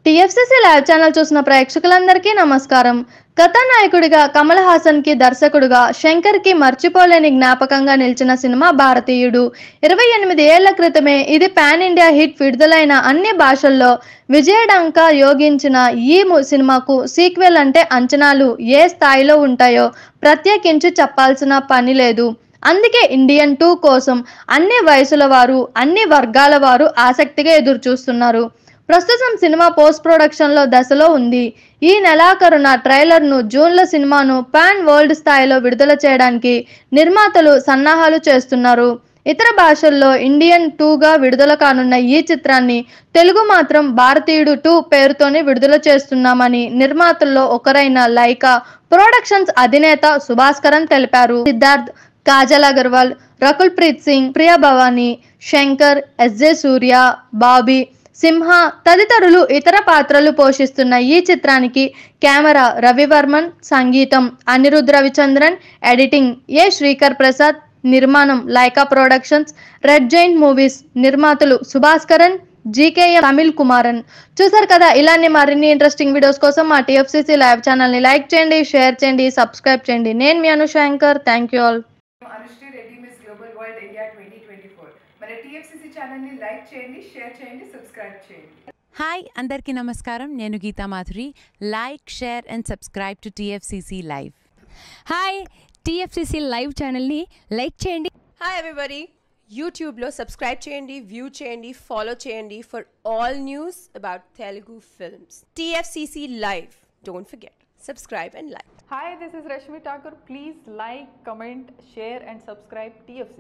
TFCC live channel చూసిన ప్రేక్షకులందరికీ నమస్కారం. కథానాయకుడిగా కమల్ హాసన్ కి, దర్శకుడుగా శంకర్ కి మర్చిపోలేని జ్ఞాపకంగా నిలిచిన సినిమా భారతీయుడు. 28 ఏళ్ల క్రితమే ఇది పాన్ ఇండియా హిట్ విడుదలైన అన్ని భాషల్లో విజయఢంకా యోగించిన ఈ సినిమాకు సీక్వెల్ అంటే అంచనాలు ఏ స్థాయిలో ఉంటాయో ప్రత్యేకించి చెప్పాల్సిన పని లేదు. అందుకే ఇండియన్ 2 కోసం అన్ని వయసుల వారు, అన్ని వర్గాల వారు ఆసక్తిగా ఎదురుచూస్తున్నారు. ప్రస్తుతం సినిమా పోస్ట్ ప్రొడక్షన్లో దశలో ఉంది. ఈ నెలాఖరున ట్రైలర్ను, జూన్లో సినిమాను పాన్ వరల్డ్ స్థాయిలో విడుదల చేయడానికి నిర్మాతలు సన్నాహాలు చేస్తున్నారు. ఇతర భాషల్లో ఇండియన్ 2గా విడుదల కానున్న ఈ చిత్రాన్ని తెలుగు మాత్రం భారతీయుడు 2 పేరుతోనే విడుదల చేస్తున్నామని నిర్మాతల్లో ఒకరైన లైకా ప్రొడక్షన్స్ అధినేత సుభాస్కరన్ తెలిపారు. సిద్ధార్థ్, కాజల్ అగర్వాల్, రకుల్ ప్రీత్ సింగ్, ప్రియా భవాని, శంకర్, ఎస్జే సూర్య, బాబీ సింహ తదితరులు ఇతర పాత్రలు పోషిస్తున్న ఈ చిత్రానికి కెమెరా రవివర్మన్, సంగీతం అనిరుద్ రవిచంద్రన్, ఎడిటింగ్ ఏ శ్రీకర్ ప్రసాద్, నిర్మాణం Lyca productions, red giant movies, నిర్మాతలు సుభాస్కరన్, జీకేఎం తమిళ్ కుమారన్. చూసారు కదా, ఇలానే మరిన్ని ఇంట్రెస్టింగ్ వీడియోస్ కోసం మా టీఎఫ్సీసీ లైవ్ ఛానల్ని లైక్ చేయండి, షేర్ చేయండి, సబ్స్క్రైబ్ చేయండి. నేను మీ అనుశంకర్. Thank you all. మన టీఎఫ్సీసీ ఛానల్ని లైక్ చేయండి, షేర్ చేయండి, సబ్స్క్రైబ్ చేయండి. హాయ్ అందరికీ నమస్కారం. నేను Geetha Madhuri. Like, share and subscribe to TFCC live. Hi, TFCC live ఛానల్ని లైక్ చేయండి. హాయ్ ఎవ్రీబడి, యూట్యూబ్లో సబ్స్క్రైబ్ చేయండి, వ్యూ చేయండి, ఫాలో చేయండి for all news about Telugu films. TFCC live, don't forget, subscribe and like. Hi, this is Rashmi Thakur. Please like, comment, share and subscribe TFC.